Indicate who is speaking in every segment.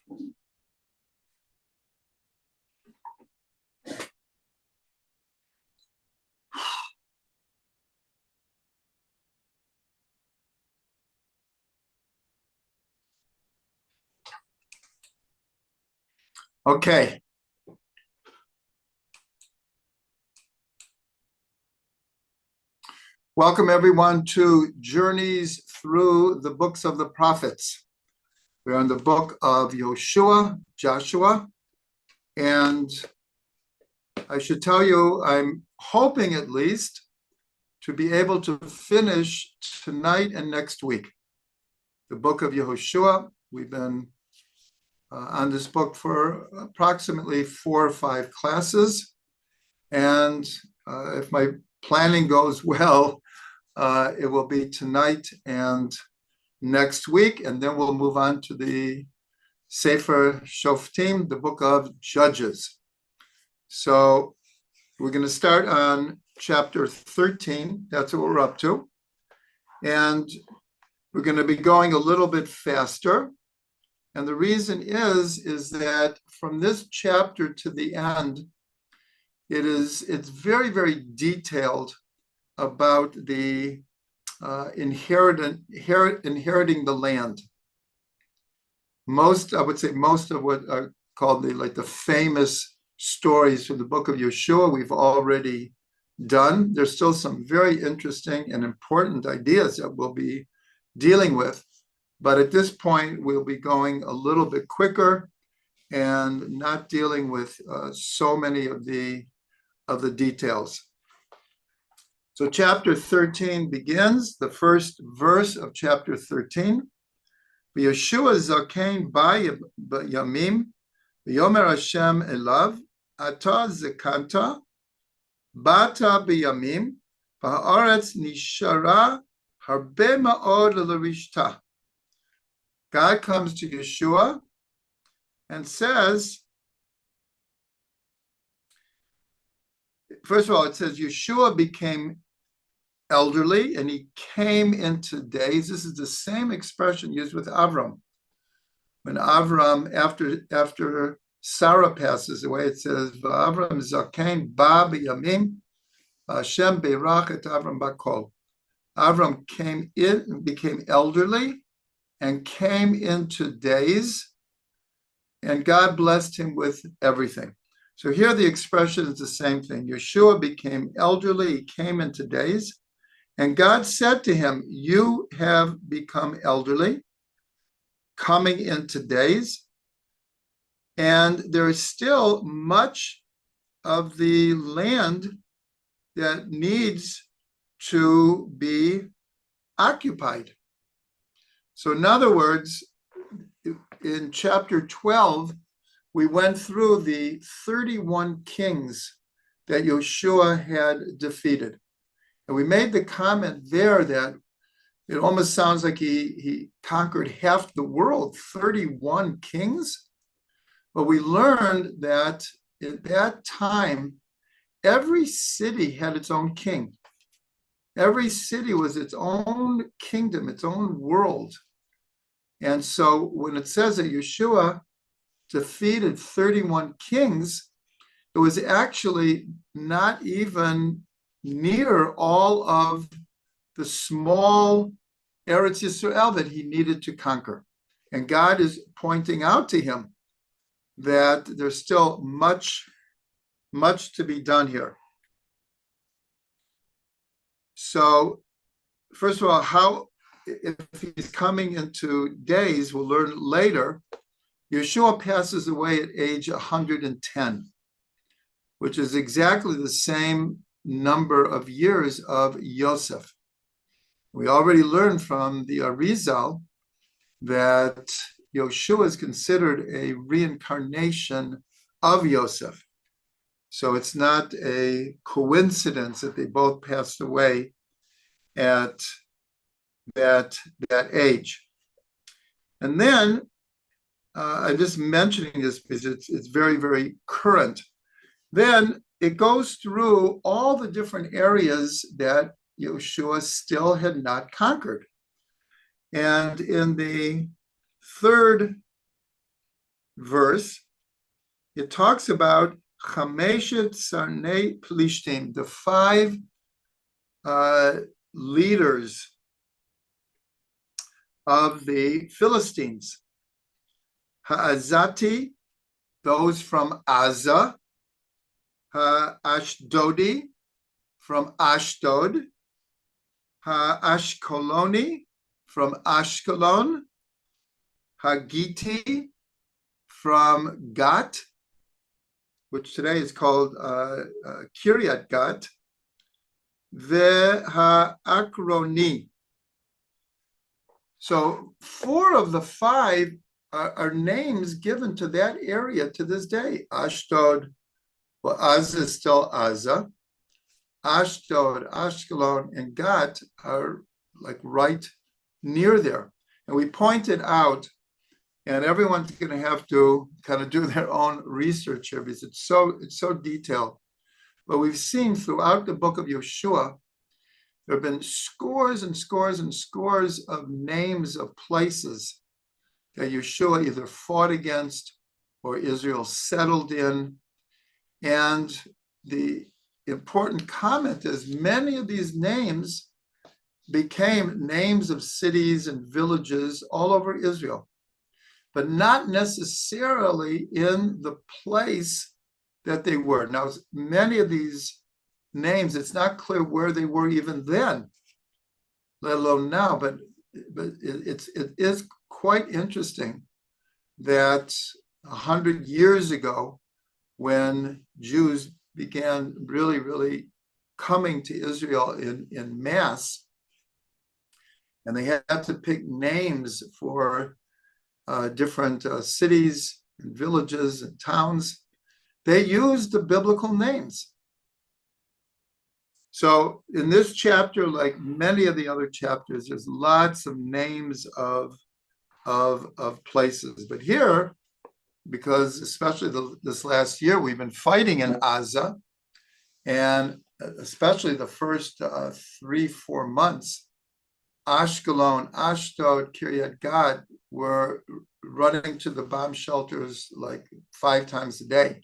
Speaker 1: Okay. Welcome everyone to Journeys Through the Books of the Prophets. We're on the book of Yehoshua, Joshua, and I should tell you, I'm hoping at least to be able to finish tonight and next week. The book of Yehoshua, we've been on this book for approximately 4 or 5 classes, and if my planning goes well, it will be tonight and next week, and then we'll move on to the Sefer Shoftim, the book of Judges. So we're going to start on chapter 13. That's what we're up to. And we're going to be going a little bit faster. And the reason is that from this chapter to the end, it's very, very detailed about the inheriting the land. I would say most of what are called the famous stories from the book of Yehoshua we've already done. There's still some very interesting and important ideas that we'll be dealing with, but at this point we'll be going a little bit quicker and not dealing with so many of the details. So chapter 13 begins, the first verse of chapter 13. Yehoshua zaken ba yamim, v'yomer Hashem elav, ata zekanta, bata b'yamim, v'ha'aretz nishara harbe ma'od l'rishta. God comes to Yehoshua and says, first of all, it says Yehoshua became elderly and he came into days. This is the same expression used with Avram. When Avram, after Sarah passes away, it says, Avram zaken ba b'yamim, Hashem beirach et Avram bakol. Avram came in, became elderly, and came into days, and God blessed him with everything. So here the expression is the same thing. Yehoshua became elderly, he came into days, and God said to him, you have become elderly, coming into days, and there is still much of the land that needs to be occupied. So in other words, in chapter 12, we went through the 31 kings that Yehoshua had defeated. And we made the comment there that it almost sounds like he conquered half the world, 31 kings. But we learned that at that time, every city had its own king. Every city was its own kingdom, its own world. And so when it says that Yehoshua defeated 31 kings, it was actually not even near all of the small Eretz Yisrael that he needed to conquer. And God is pointing out to him that there's still much to be done here. So, first of all, if he's coming into days, we'll learn later, Yehoshua passes away at age 110, which is exactly the same number of years of Yosef. We already learned from the Arizal that Yehoshua is considered a reincarnation of Yosef. So it's not a coincidence that they both passed away at that age. And then I'm just mentioning this because it's very, very current. Then it goes through all the different areas that Yehoshua still had not conquered. And in the third verse, it talks about Chameshet Sarnei Plishtim, the five leaders of the Philistines. Ha'azati, those from Aza. Ha'ashdodi, from Ashdod. Ha'ashkoloni, from Ashkelon. Hagiti, from Gat, which today is called Kiryat Gat. Ha'akroni. So 4 of the 5 are names given to that area to this day. Ashdod, well, Aza is still Aza. Ashdod, Ashkelon, and Gat are like right near there. And we pointed out, and everyone's going to have to kind of do their own research here because it's so detailed. But we've seen throughout the book of Yehoshua, there have been scores and scores and scores of names of places that Yehoshua either fought against or Israel settled in. And the important comment is many of these names became names of cities and villages all over Israel, but not necessarily in the place that they were. Now, many of these names, it's not clear where they were even then, let alone now, but it is quite interesting that 100 years ago, when Jews began really coming to Israel in mass, and they had to pick names for different cities and villages and towns, they used the biblical names. So in this chapter, like many of the other chapters, there's lots of names of places. But here, because especially this last year, we've been fighting in Aza, and especially the first 3-4 months, Ashkelon, Ashdod, Kiryat Gat were running to the bomb shelters like 5 times a day.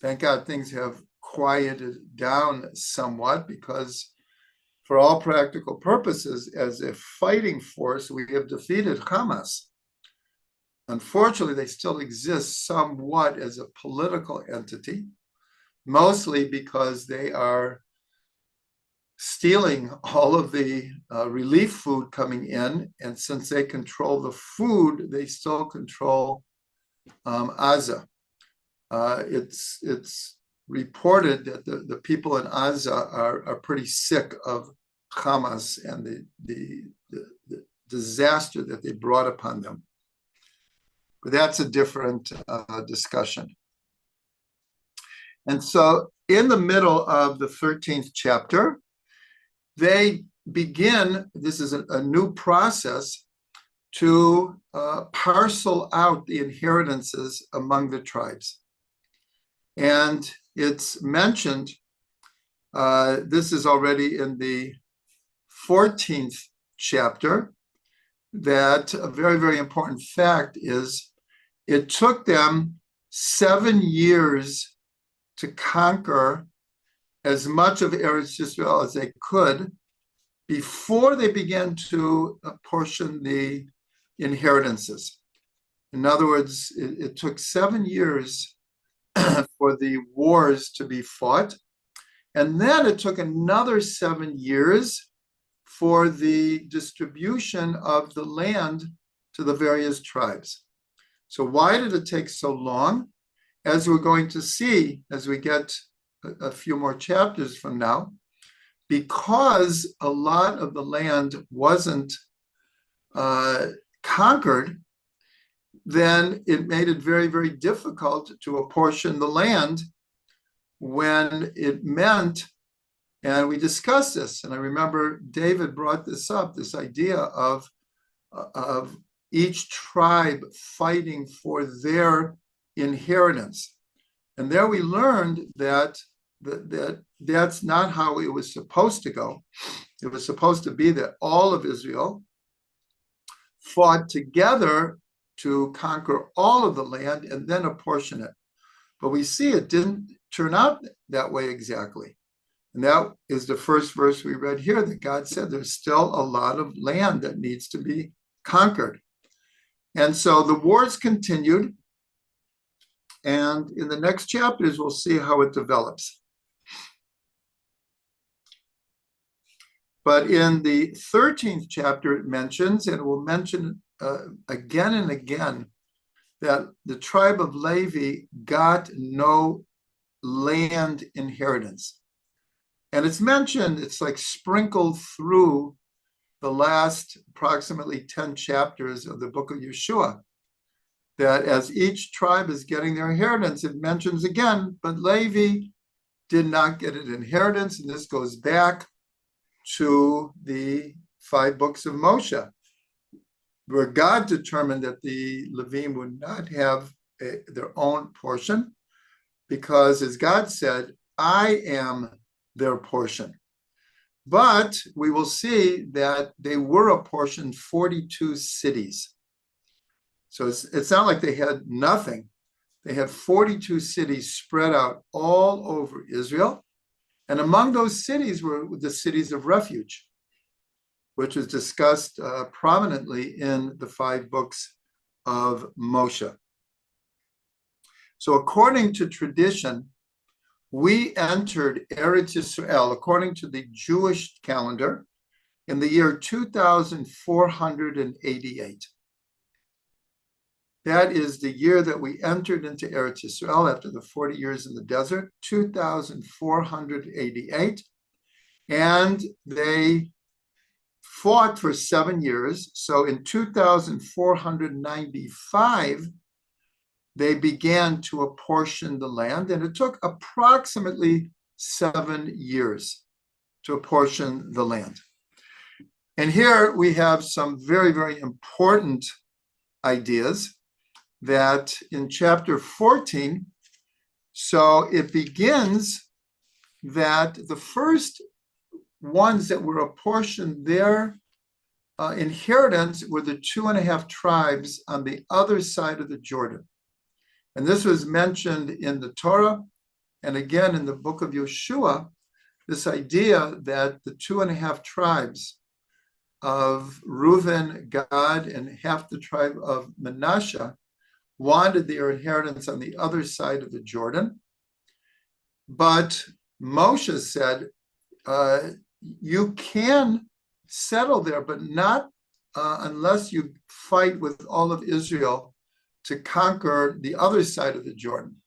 Speaker 1: Thank God things have quieted down somewhat, because for all practical purposes, as a fighting force, we have defeated Hamas. Unfortunately, they still exist somewhat as a political entity, mostly because they are stealing all of the relief food coming in. And since they control the food, they still control Aza. It's reported that the people in Aza are pretty sick of Hamas and the disaster that they brought upon them. But that's a different discussion. And so in the middle of the 13th chapter, they begin, this is a new process, to parcel out the inheritances among the tribes. And it's mentioned, this is already in the 14th chapter, that a very important fact is it took them 7 years to conquer as much of Eretz Yisrael as they could before they began to apportion the inheritances. In other words, it took 7 years for the wars to be fought. And then it took another 7 years for the distribution of the land to the various tribes. So why did it take so long? As we're going to see as we get a few more chapters from now, because a lot of the land wasn't conquered, then it made it very difficult to apportion the land, when it meant, and we discussed this, and I remember David brought this up, this idea of each tribe fighting for their inheritance. And there we learned that that's not how it was supposed to go. It was supposed to be that all of Israel fought together to conquer all of the land and then apportion it. But we see it didn't turn out that way exactly. And that is the first verse we read here, that God said there's still a lot of land that needs to be conquered. And so the wars continued. And in the next chapters, we'll see how it develops. But in the 13th chapter, it mentions, and it will mention again and again, that the tribe of Levi got no land inheritance. And it's mentioned, it's like sprinkled through the last approximately 10 chapters of the book of Yehoshua, that as each tribe is getting their inheritance, it mentions again, but Levi did not get an inheritance. And this goes back to the 5 books of Moshe, where God determined that the Levim would not have their own portion, because as God said, I am their portion. But we will see that they were apportioned 42 cities. So it's not like they had nothing. They had 42 cities spread out all over Israel. And among those cities were the cities of refuge, which is discussed prominently in the 5 books of Moshe. So according to tradition, we entered Eretz Yisrael, according to the Jewish calendar, in the year 2488. That is the year that we entered into Eretz Yisrael after the 40 years in the desert, 2488. And they fought for 7 years. So in 2495, they began to apportion the land, and it took approximately 7 years to apportion the land. And here we have some very, very important ideas that in chapter 14, so it begins that the first ones that were apportioned their inheritance were the 2.5 tribes on the other side of the Jordan. And this was mentioned in the Torah, and again in the book of Yehoshua, this idea that the 2.5 tribes of Reuben, Gad, and half the tribe of Manasseh wanted their inheritance on the other side of the Jordan. But Moshe said, you can settle there, but not unless you fight with all of Israel to conquer the other side of the Jordan.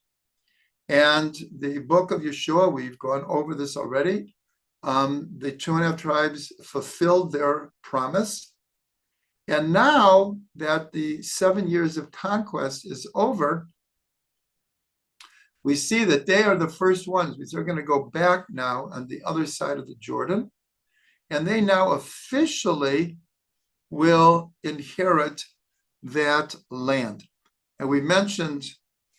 Speaker 1: And the book of Yehoshua, we've gone over this already. The 2.5 tribes fulfilled their promise. And now that the 7 years of conquest is over, we see that they are the first ones, because they're going to go back now on the other side of the Jordan. And they now officially will inherit that land. And we mentioned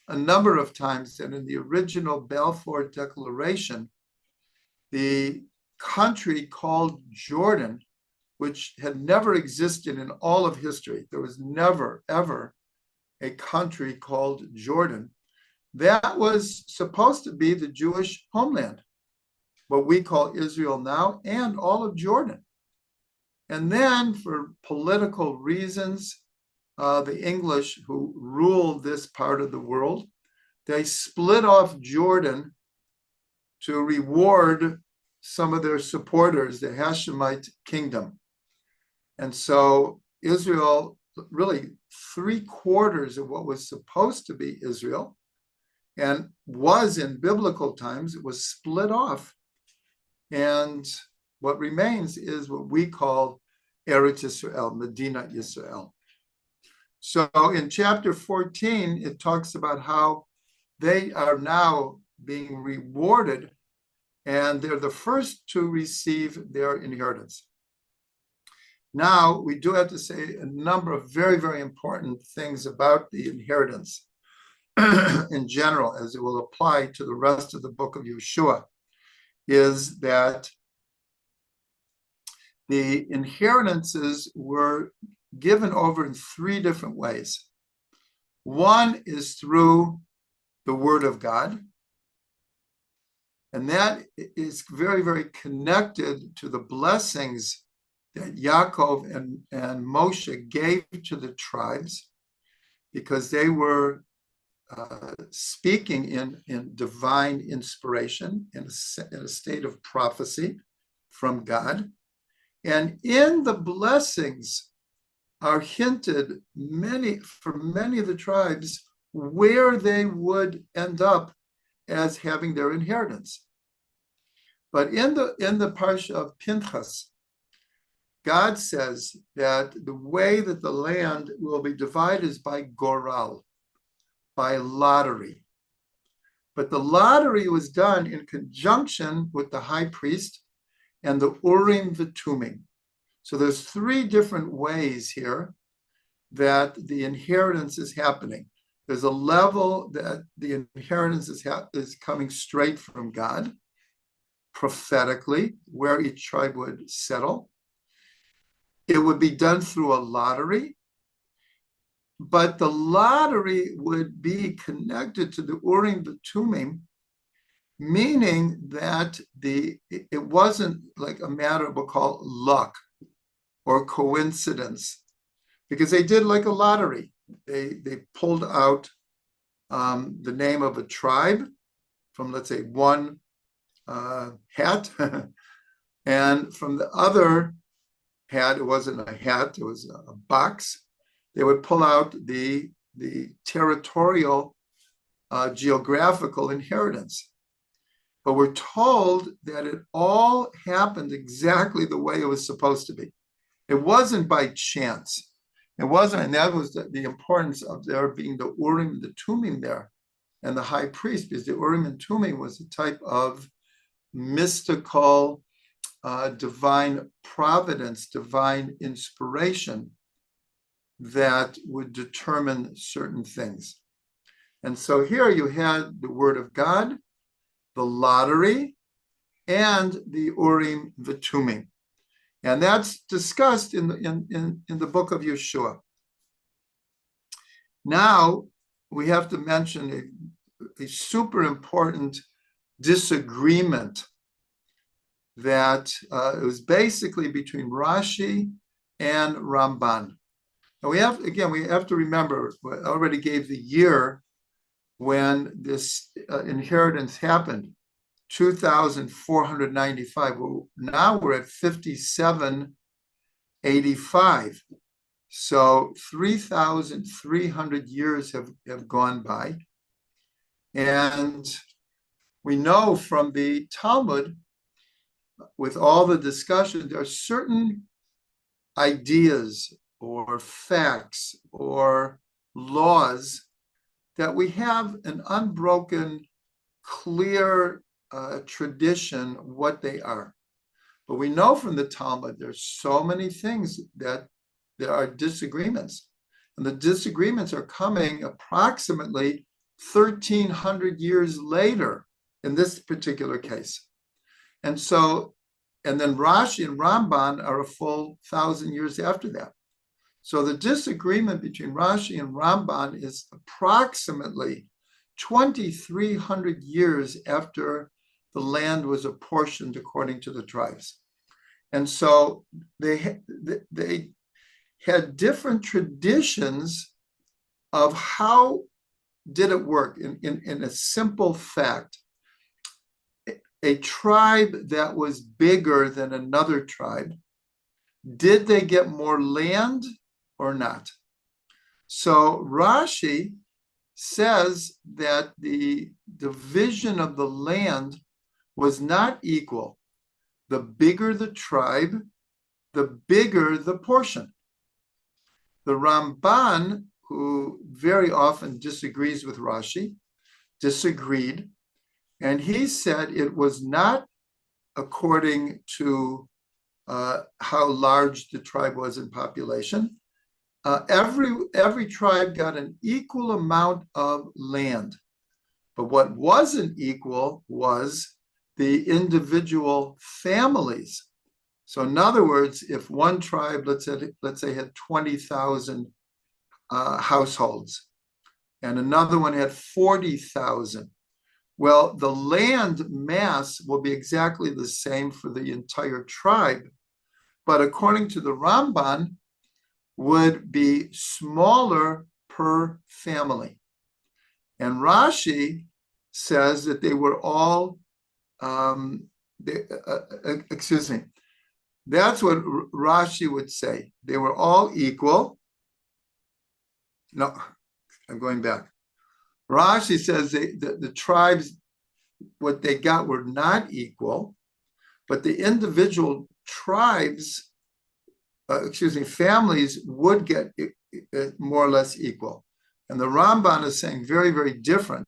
Speaker 1: a number of times that in the original Balfour Declaration, the country called Jordan, which had never existed in all of history, there was never, ever a country called Jordan, that was supposed to be the Jewish homeland, what we call Israel now, and all of Jordan. And then for political reasons, the English who ruled this part of the world, they split off Jordan to reward some of their supporters, the Hashemite kingdom. And so Israel, really 3/4 of what was supposed to be Israel, and was in biblical times, it was split off. And what remains is what we call Eretz Yisrael, Medina Yisrael. So in chapter 14, it talks about how they are now being rewarded, and they're the first to receive their inheritance. Now, we do have to say a number of very, very important things about the inheritance in general, as it will apply to the rest of the book of Yehoshua, is that the inheritances were given over in 3 different ways. One is through the word of God, and that is very, very connected to the blessings that Yaakov and Moshe gave to the tribes, because they were speaking in divine inspiration, in a state of prophecy from God. And in the blessings are hinted for many of the tribes where they would end up as having their inheritance. But in the parsha of Pinchas, God says that the way that the land will be divided is by goral, by lottery. But the lottery was done in conjunction with the high priest and the Urim Tumim. So there's three different ways here that the inheritance is happening. There's a level that the inheritance is coming straight from God, prophetically, where each tribe would settle. It would be done through a lottery, but the lottery would be connected to the Urim Tumim, meaning that it wasn't like a matter of what we call luck or coincidence, because they did like a lottery. They pulled out the name of a tribe from, let's say, one hat, and from the other hat, it wasn't a hat, it was a box. They would pull out the territorial geographical inheritance. But we're told that it all happened exactly the way it was supposed to be. It wasn't by chance. It wasn't, and that was the importance of there being the Urim and the Tumim there, and the high priest, because the Urim and Tumim was a type of mystical, divine providence, divine inspiration that would determine certain things. And so here you had the word of God, the lottery, and the Urim Tumim. And that's discussed in the book of Yehoshua. Now, we have to mention a super important disagreement that it was basically between Rashi and Ramban. Now we have to remember, I already gave the year when this inheritance happened, 2,495. Well, now we're at 5785. So 3,300 years have gone by. And we know from the Talmud, with all the discussion, there are certain ideas or facts or laws that we have an unbroken, clear tradition what they are. But we know from the Talmud there's so many things that there are disagreements. And the disagreements are coming approximately 1,300 years later in this particular case. And then Rashi and Ramban are a full 1,000 years after that. So the disagreement between Rashi and Ramban is approximately 2,300 years after the land was apportioned according to the tribes. And so they had different traditions of how did it work. In a simple fact, a tribe that was bigger than another tribe, did they get more land or not? So Rashi says that the division of the land was not equal. The bigger the tribe, the bigger the portion. The Ramban, who very often disagrees with Rashi, disagreed, and he said it was not according to how large the tribe was in population. Every tribe got an equal amount of land. But what wasn't equal was the individual families. So in other words, if one tribe, let's say had 20,000 households, and another one had 40,000. Well, the land mass will be exactly the same for the entire tribe, but according to the Ramban, would be smaller per family. And Rashi says that they were all, excuse me, that's what Rashi would say. They were all equal. No, I'm going back. Rashi says the tribes, what they got were not equal, but the individual tribes, families would get more or less equal. And the Ramban is saying very, very different,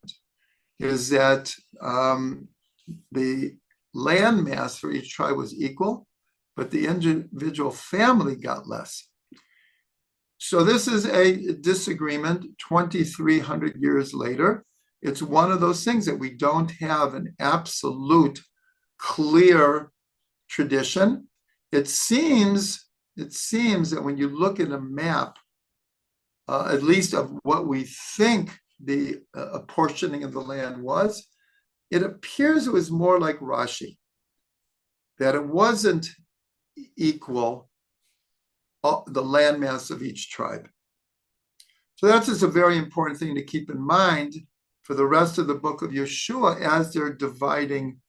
Speaker 1: is that the land mass for each tribe was equal, but the individual family got less. So this is a disagreement 2,300 years later. It's one of those things that we don't have an absolute clear tradition. It seems that when you look at a map, at least of what we think the apportioning of the land was, it appears it was more like Rashi, that it wasn't equal, the landmass of each tribe. So that's just a very important thing to keep in mind for the rest of the book of Yehoshua as they're dividing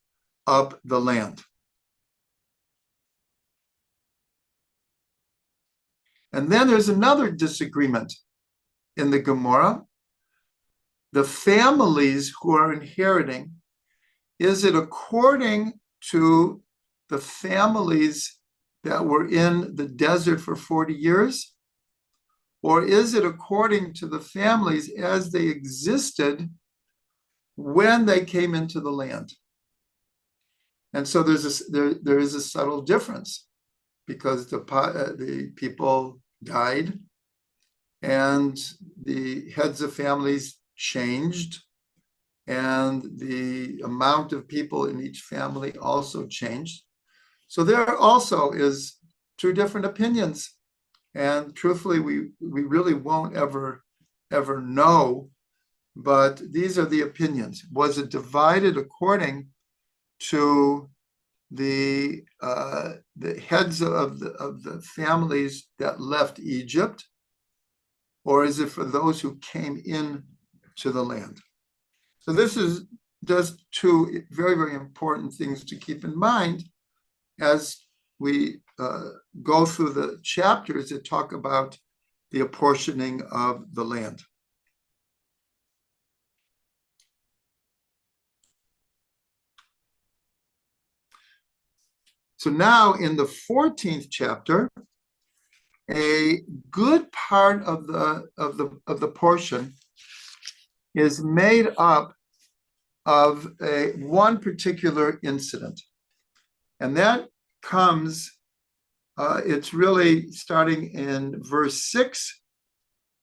Speaker 1: up the land. And then there's another disagreement in the Gemara. The families who are inheriting, is it according to the families that were in the desert for 40 years? Or is it according to the families as they existed when they came into the land? And so there is a subtle difference, because the people died and the heads of families changed, and the amount of people in each family also changed. So there also is two different opinions. And truthfully, we really won't ever know, but these are the opinions. Was it divided according to the heads of the families that left Egypt, or is it for those who came in to the land? So this is just two very, very important things to keep in mind as we go through the chapters that talk about the apportioning of the land. So now in the 14th chapter, a good part of the portion is made up of one particular incident. And that comes, it's really starting in verse 6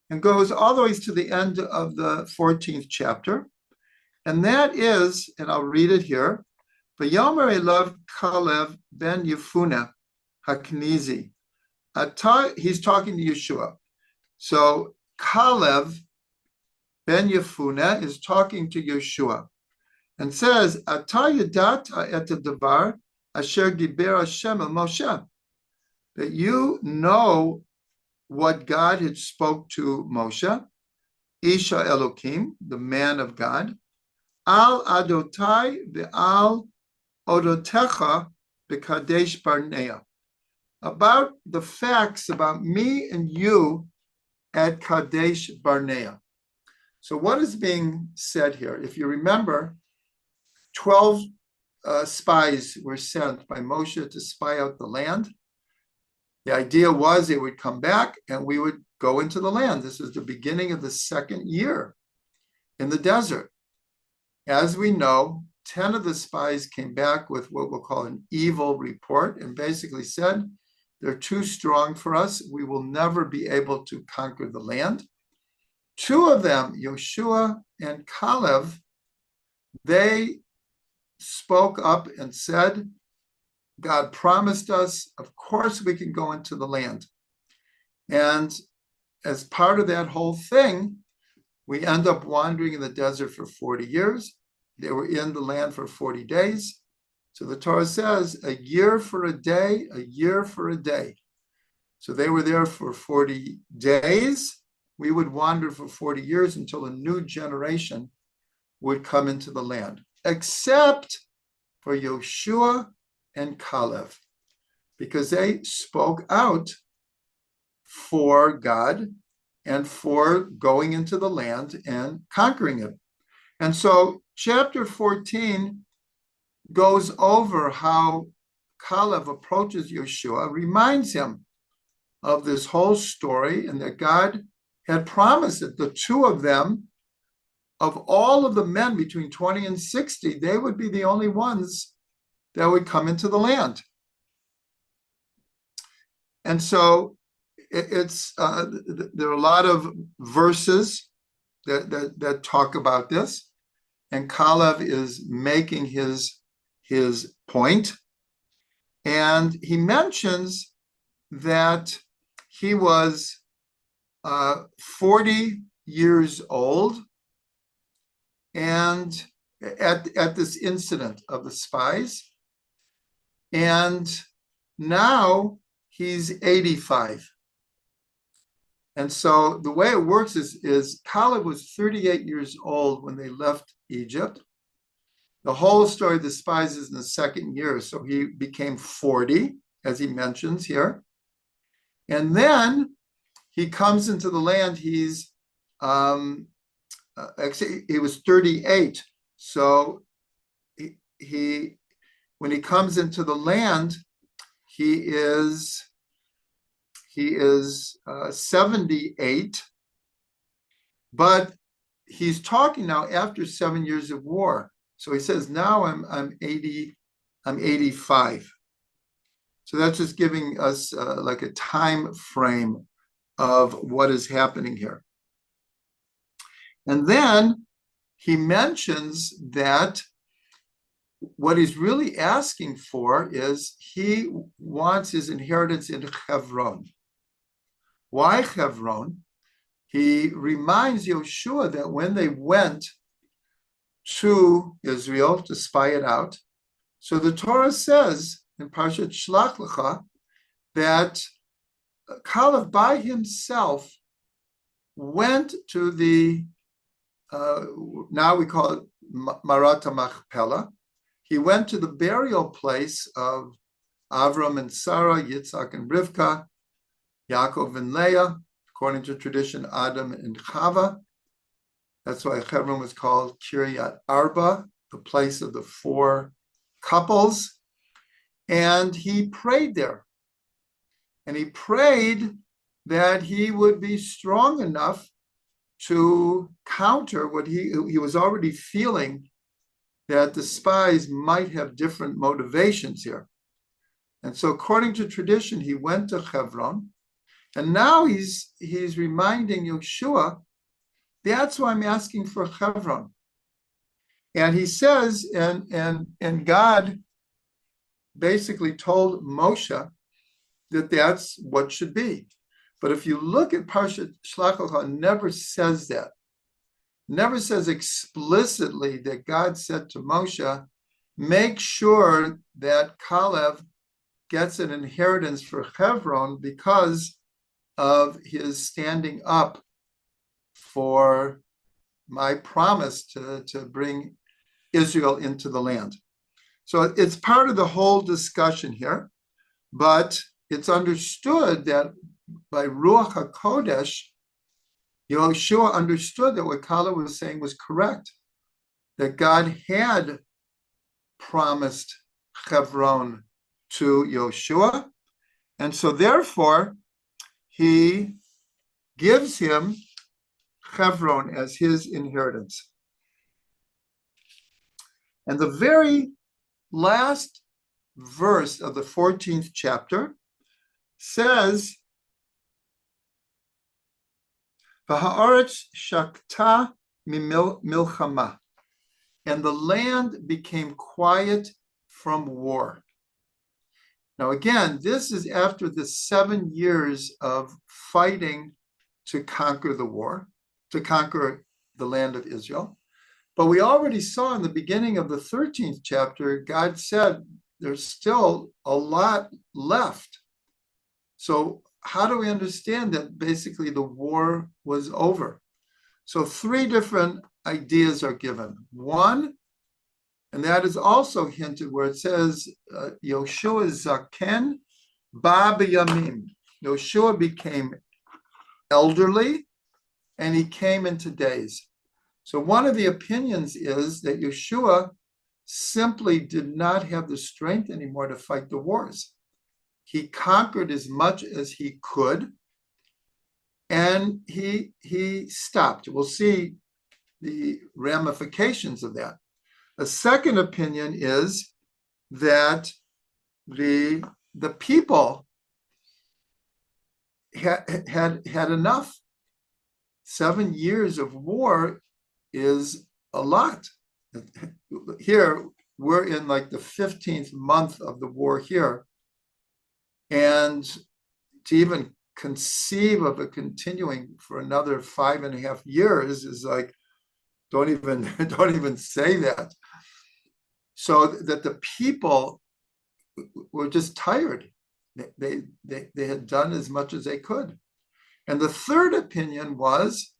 Speaker 1: and goes all the way to the end of the 14th chapter. And that is, and I'll read it here, V'yomer elav Kalev ben Yehoshua Haknizi. He's talking to Yehoshua. So Kalev ben Yehoshua is talking to Yehoshua and says, Ata yadata et davar asher diber Hashem el Moshe, that you know what God had spoke to Moshe, Isha Elokim, the man of God, al adotai ve'al odotecha b'kadesh barnea, about the facts about me and you at Kadesh Barnea. So what is being said here? If you remember, 12 spies were sent by Moshe to spy out the land. The idea was they would come back and we would go into the land. This is the beginning of the second year in the desert. As we know, 10 of the spies came back with what we'll call an evil report and basically said, they're too strong for us. We will never be able to conquer the land. 2 of them, Yehoshua and Kalev, they spoke up and said, God promised us, of course we can go into the land. And as part of that whole thing, We end up wandering in the desert for 40 years. They were in the land for 40 days. So the Torah says, a year for a day, a year for a day. So they were there for 40 days. We would wander for 40 years until a new generation would come into the land, except for Yehoshua and Caleb, because they spoke out for God and for going into the land and conquering it. And so chapter 14 goes over how Caleb approaches Yehoshua, reminds him of this whole story, and that God had promised that the two of them, of all of the men between 20 and 60, they would be the only ones that would come into the land. And so there are a lot of verses that talk about this, and Caleb is making his point, and he mentions that he was 40 years old, and at this incident of the spies, and now he's 85. And so the way it works is Caleb was 38 years old when they left Egypt. The whole story of the spies is in the second year, so he became 40, as he mentions here. And then he comes into the land. He's actually he was 38. So he when he comes into the land, he is 78, but he's talking now after 7 years of war. So he says, now I'm 80, I'm 85. So that's just giving us like a time frame of what is happening here. And then he mentions that what he's really asking for is he wants his inheritance in Hebron. Why Hebron? He reminds Yehoshua that when they went to Israel to spy it out, so the Torah says in Parshat Shlach Lecha that Caleb by himself went to the, now we call it Marat Machpelah. He went to the burial place of Avram and Sarah, Yitzhak and Rivka, Yaakov and Leah, according to tradition, Adam and Chava. That's why Hebron was called Kiryat Arba, the place of the four couples. And he prayed there. And he prayed that he would be strong enough to counter what he was already feeling, that the spies might have different motivations here. And so according to tradition, he went to Hebron. And now he's reminding Yehoshua, that's why I'm asking for Hebron. And he says, and God basically told Moshe that that's what should be. But if you look at Parshat Shlach Lecha, it never says that. Never says explicitly that God said to Moshe, make sure that Caleb gets an inheritance for Hebron because of his standing up for my promise to bring Israel into the land. So it's part of the whole discussion here, but it's understood that by Ruach HaKodesh, Yehoshua understood that what Caleb was saying was correct, that God had promised Hebron to Yehoshua, and so therefore he gives him Hebron as his inheritance. And the very last verse of the 14th chapter says, V'ha'aretz shakta milchama, and the land became quiet from war. Now again, this is after the 7 years of fighting to conquer the war, to conquer the land of Israel. But we already saw in the beginning of the 13th chapter, God said there's still a lot left. So how do we understand that basically the war was over? So three different ideas are given. One, and that is also hinted where it says, Yehoshua Zaken Ba B'Yamim. Yehoshua became elderly and he came into days. So one of the opinions is that Yehoshua simply did not have the strength anymore to fight the wars. He conquered as much as he could, and he stopped. We'll see the ramifications of that. A second opinion is that the people had enough. 7 years of war is a lot. Here, we're in like the 15th month of the war here. And to even conceive of it continuing for another 5.5 years is like, don't even say that. So that the people were just tired. They had done as much as they could. And the third opinion was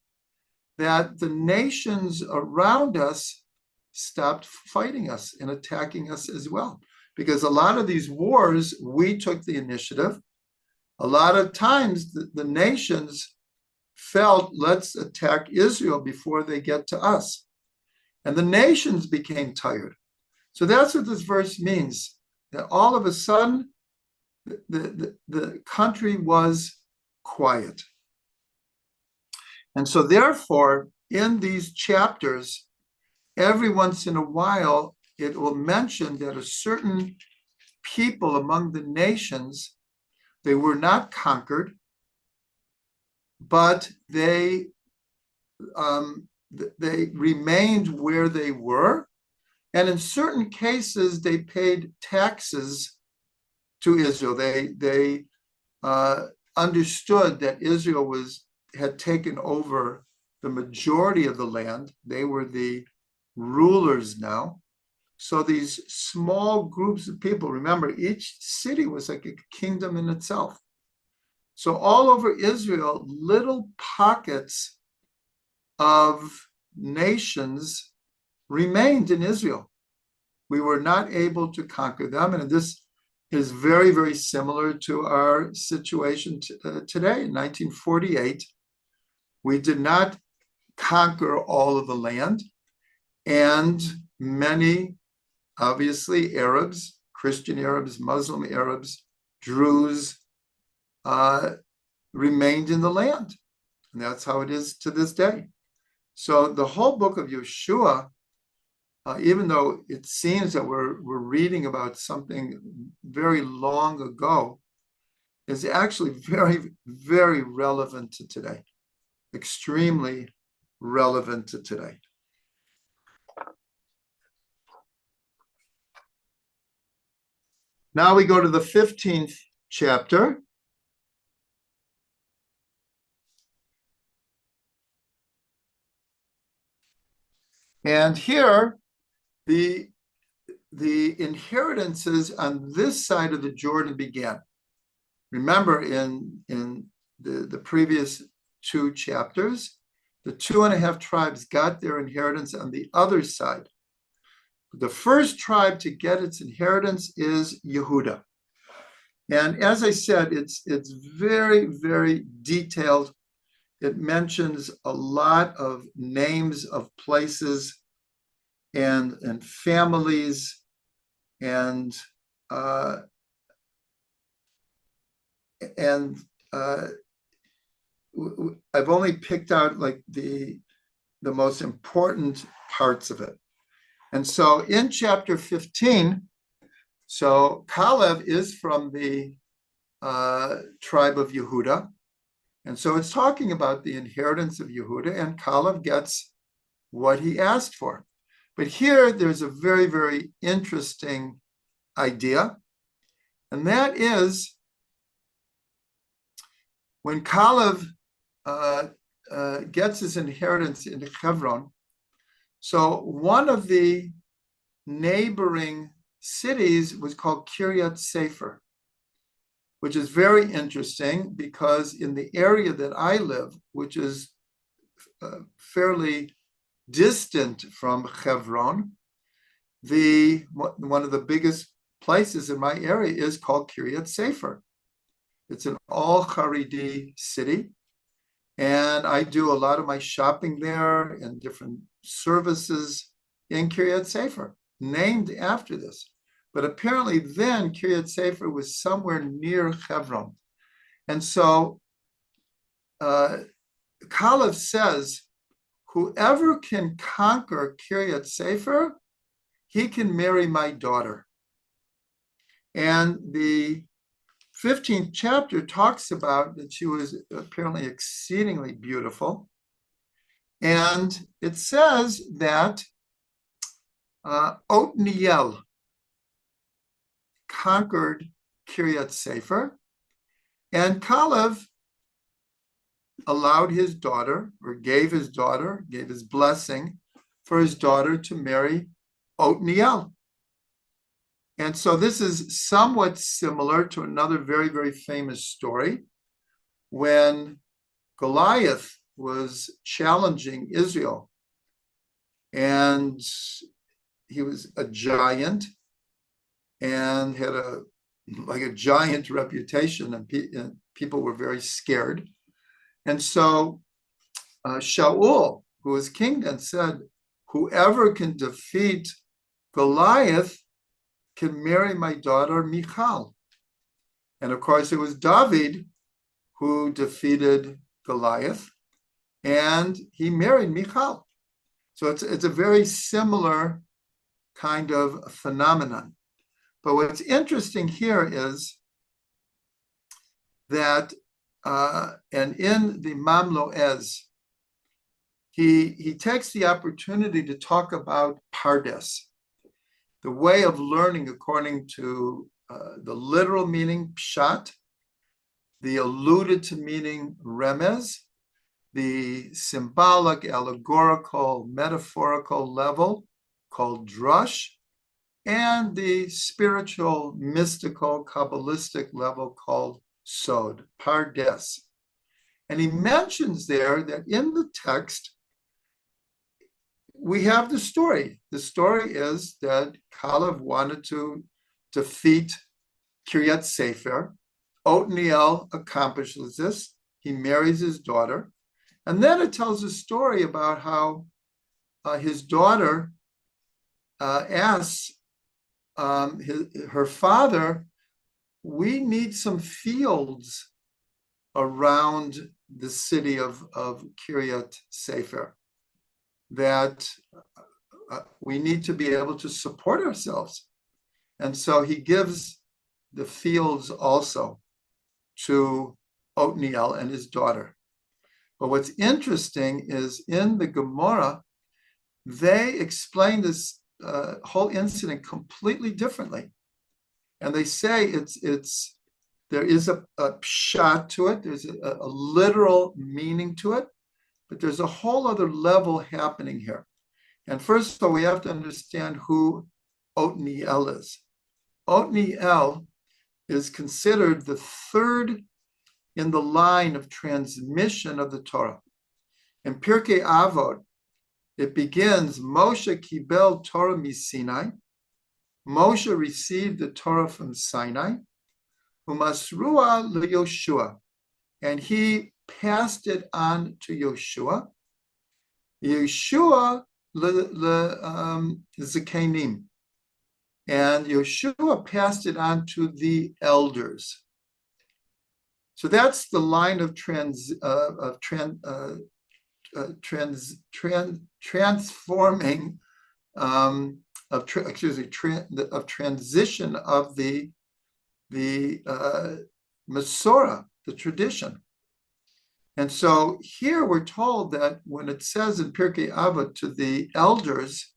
Speaker 1: that the nations around us stopped fighting us and attacking us as well. Because a lot of these wars, we took the initiative. A lot of times the nations felt, let's attack Israel before they get to us. And the nations became tired. So that's what this verse means, that all of a sudden, the country was quiet. And so therefore, in these chapters, every once in a while, it will mention that a certain people among the nations, they were not conquered, but they remained where they were. And in certain cases, they paid taxes to Israel. They understood that Israel had taken over the majority of the land. They were the rulers now. So these small groups of people, remember, each city was like a kingdom in itself. So all over Israel, little pockets of nations remained in Israel. We were not able to conquer them. And this is very, very similar to our situation today. In 1948, we did not conquer all of the land. And many, obviously, Arabs, Christian Arabs, Muslim Arabs, Druze, remained in the land. And that's how it is to this day. So the whole book of Yehoshua, even though it seems that we're reading about something very long ago, is actually very, very relevant to today. Extremely relevant to today. Now we go to the 15th chapter. And here, the inheritances on this side of the Jordan began. Remember, in the previous 2 chapters, the 2.5 tribes got their inheritance on the other side. The first tribe to get its inheritance is Yehuda. And as I said, it's very, very detailed. It mentions a lot of names of places and families, and I've only picked out like the most important parts of it. And so in chapter 15, so Caleb is from the tribe of Yehuda. And so it's talking about the inheritance of Yehuda, and Caleb gets what he asked for. But here there's a very, very interesting idea. And that is when Caleb gets his inheritance in Hebron. So one of the neighboring cities was called Kiryat Sefer, which is very interesting because in the area that I live, which is fairly distant from Hebron, one of the biggest places in my area is called Kiryat Sefer. It's an all Haredi city, and I do a lot of my shopping there and different services in Kiryat Sefer, named after this. But apparently then Kiryat Sefer was somewhere near Hebron. And so Kalev says, whoever can conquer Kiryat Sefer, he can marry my daughter. And the 15th chapter talks about that she was apparently exceedingly beautiful. And it says that Othniel conquered Kiryat Sefer, and Kalev allowed his daughter, or gave his blessing for his daughter to marry Othniel. And so this is somewhat similar to another very, very famous story when Goliath was challenging Israel. And he was a giant and had a giant reputation, and people were very scared. And so Shaul, who was king then, said, whoever can defeat Goliath can marry my daughter Michal. And of course, it was David who defeated Goliath, and he married Michal. So it's a very similar kind of phenomenon. But what's interesting here is that, and in the Mamloez, he takes the opportunity to talk about Pardes, the way of learning according to the literal meaning Pshat, the alluded to meaning Remez, the symbolic, allegorical, metaphorical level called Drush, and the spiritual, mystical, Kabbalistic level called Sod, Pardes. And he mentions there that in the text, we have the story. The story is that Kalev wanted to defeat Kiryat Sefer. Othniel accomplishes this. He marries his daughter. And then it tells a story about how his daughter asks her father, we need some fields around the city of Kiryat Sefer, that we need to be able to support ourselves. And so he gives the fields also to Othniel and his daughter. But what's interesting is in the Gemara, they explain this whole incident completely differently. And they say there is a pshat to it, there's a literal meaning to it, but there's a whole other level happening here. And first of all, we have to understand who Othniel is. Othniel is considered the third in the line of transmission of the Torah. In Pirkei Avot, it begins, Moshe kibel Torah miSinai. Moshe received the Torah from Sinai, umasrua leYoshua, and he passed it on to Yehoshua. Yehoshua leZakenim, and Yehoshua passed it on to the elders. So that's the line of transforming, of transition of the Masorah, the tradition. And so here we're told that when it says in Pirkei Avot to the elders,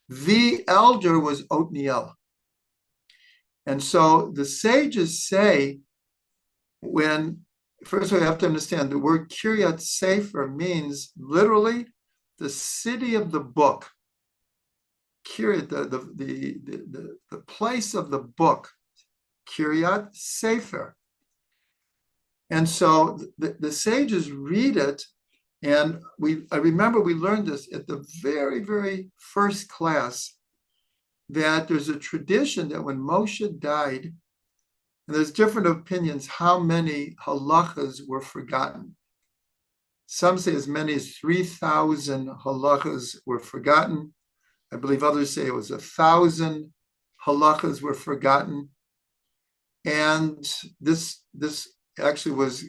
Speaker 1: the elder was Othniel. And so the sages say when first we have to understand the word Kiryat Sefer means literally the city of the book. Kiryat, the place of the book, Kiryat Sefer. And so the sages read it, and I remember we learned this at the very, very first class, that there's a tradition that when Moshe died, and there's different opinions how many halachas were forgotten. Some say as many as 3,000 halachas were forgotten. I believe others say it was 1,000 halachas were forgotten. And this actually was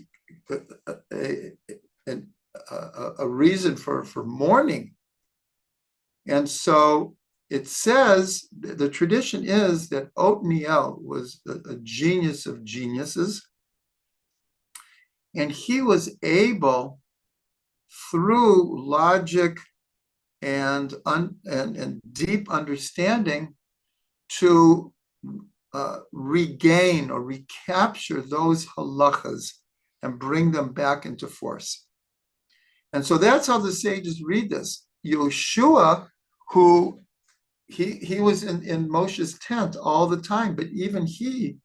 Speaker 1: a reason for mourning. And so it says, the tradition is that Othniel was a genius of geniuses, and he was able, through logic and deep understanding, to regain or recapture those halachas and bring them back into force. And so that's how the sages read this. Yehoshua, who he was in Moshe's tent all the time, but even he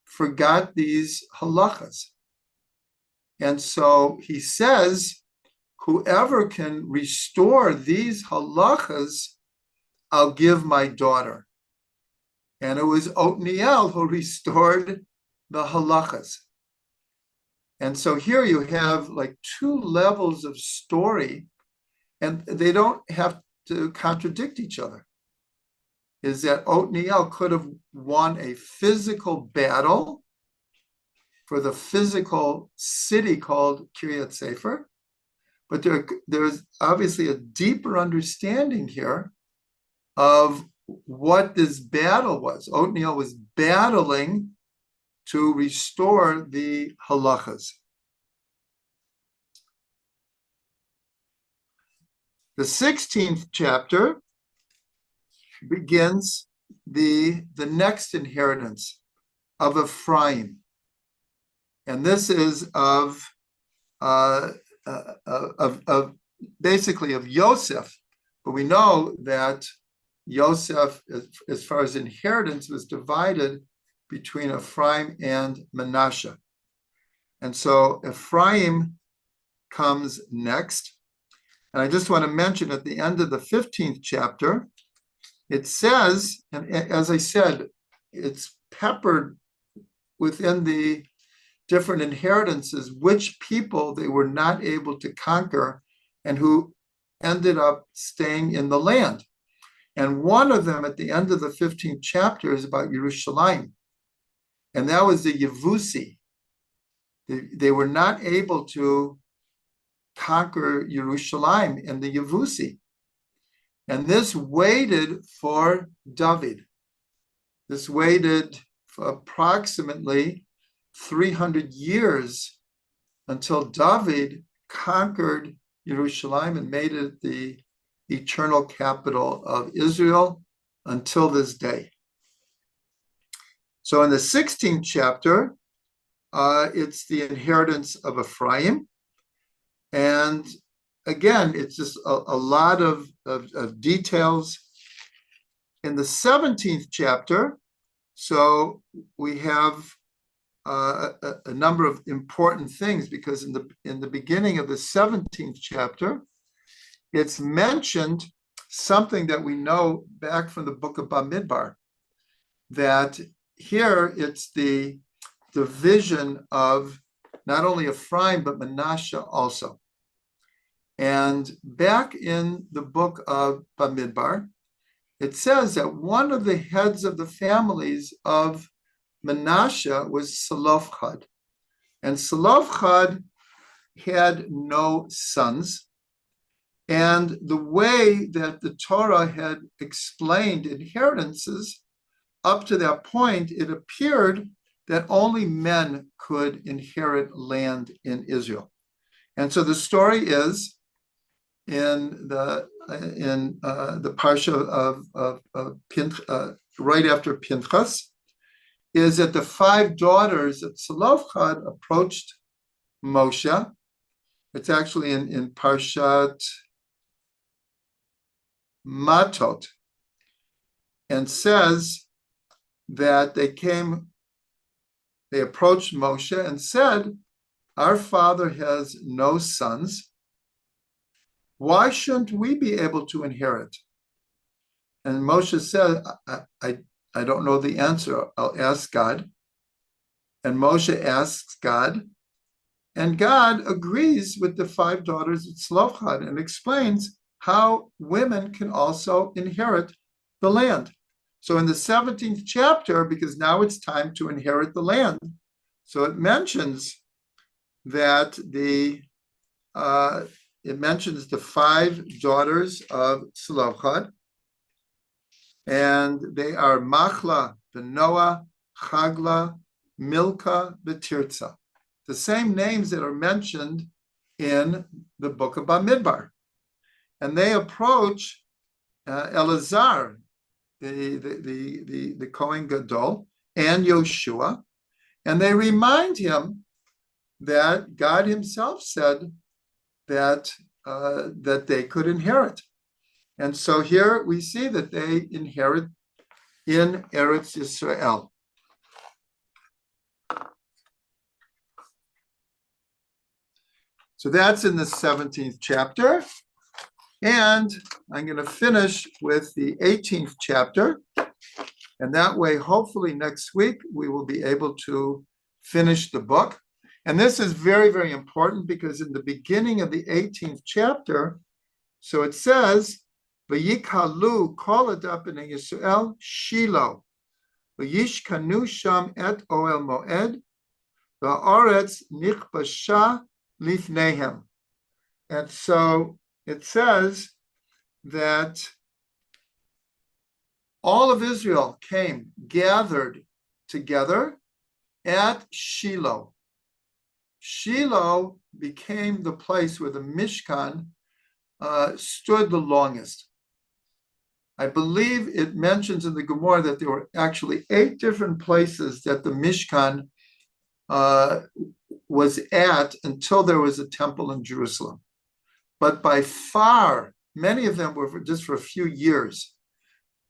Speaker 1: forgot these halachas. And so he says, whoever can restore these halachas, I'll give my daughter. And it was Othniel who restored the halachas. And so here you have like two levels of story, and they don't have to contradict each other. Is that Othniel could have won a physical battle for the physical city called Kiryat Sefer, but there's obviously a deeper understanding here of what this battle was. Othniel was battling to restore the halachas. The 16th chapter begins the next inheritance of Ephraim, and this is of basically of Yosef. But we know that Yosef, as far as inheritance, was divided between Ephraim and Manasseh. And so Ephraim comes next. And I just want to mention at the end of the 15th chapter, it says, and as I said, it's peppered within the different inheritances, which people they were not able to conquer and who ended up staying in the land. And one of them at the end of the 15th chapter is about Yerushalayim. And that was the Yevusi. They were not able to conquer Yerushalayim in the Yevusi. And this waited for David. This waited for approximately 300 years until David conquered Yerushalayim and made it the eternal capital of Israel until this day. So in the 16th chapter, it's the inheritance of Ephraim. And again, it's just a lot of details. In the 17th chapter, so we have a number of important things, because in the beginning of the 17th chapter, it's mentioned something that we know back from the book of Bamidbar, that here it's the division of not only Ephraim, but Manasseh also. And back in the book of Bamidbar, it says that one of the heads of the families of Manasseh was Selofchad. And Selofchad had no sons. And the way that the Torah had explained inheritances, up to that point, it appeared that only men could inherit land in Israel. And so the story is in the parsha of right after Pinchas, is that the 5 daughters of Selofchad approached Moshe. It's actually in Parshat Matot, and says that they approached Moshe and said, our father has no sons. Why shouldn't we be able to inherit? And Moshe said, I don't know the answer. I'll ask God. And Moshe asks God, and God agrees with the 5 daughters of Tzlofchad and explains how women can also inherit the land. So in the 17th chapter, because now it's time to inherit the land, so it mentions that it mentions the 5 daughters of Tzlofchad, and they are Machla, Benoah, Chagla, Milka, Betirza, the same names that are mentioned in the book of Bamidbar. And they approach Elazar, the Kohen Gadol, and Yehoshua, and they remind him that God himself said that they could inherit. And so here we see that they inherit in Eretz Yisrael. So that's in the 17th chapter. And I'm going to finish with the 18th chapter. And that way, hopefully next week, we will be able to finish the book. And this is very, very important because in the beginning of the 18th chapter, so it says, V'yikalu kol adap b'nei Yisrael Shiloh, v'yishkanu sham et Oel Moed, v'aretz nichbasha lifnehem. And so it says that all of Israel gathered together at Shiloh. Shiloh became the place where the Mishkan stood the longest. I believe it mentions in the Gemara that there were actually 8 different places that the Mishkan was at until there was a temple in Jerusalem. But by far, many of them were just for a few years.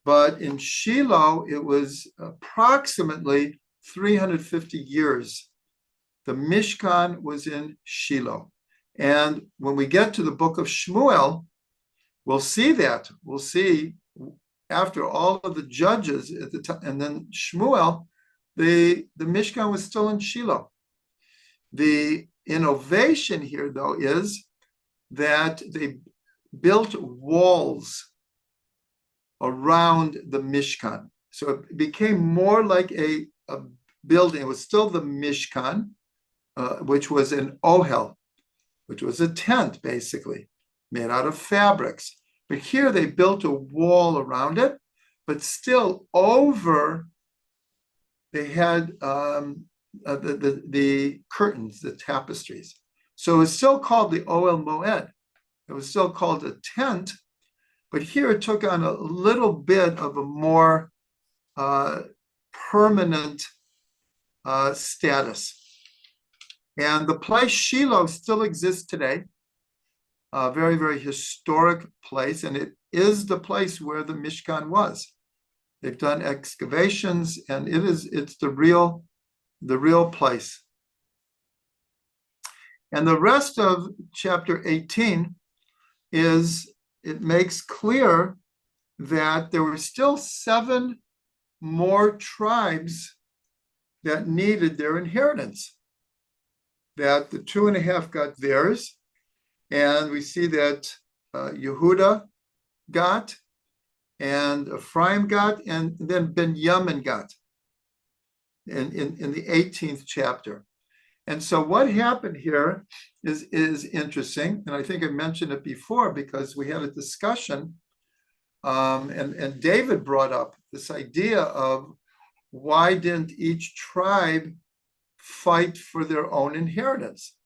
Speaker 1: But in Shiloh, it was approximately 350 years. The Mishkan was in Shiloh. And when we get to the book of Shmuel, we'll see that. We'll see after all of the judges at the time, and then Shmuel, the Mishkan was still in Shiloh. The innovation here, though, is that they built walls around the Mishkan. So it became more like a building. It was still the Mishkan, which was an ohel, which was a tent, basically, made out of fabrics. But here they built a wall around it, but still over, they had the curtains, the tapestries. So it was still called the Ohel Moed. It was still called a tent, but here it took on a little bit of a more permanent status. And the place Shiloh still exists today, a very, very historic place, and it is the place where the Mishkan was. They've done excavations, and it's the real place. And the rest of chapter 18 it makes clear that there were still 7 more tribes that needed their inheritance. That the 2.5 got theirs, and we see that Yehuda got, and Ephraim got, and then Benjamin got in the 18th chapter. And so what happened here is interesting, and I think I mentioned it before because we had a discussion, and David brought up this idea of why didn't each tribe fight for their own inheritance?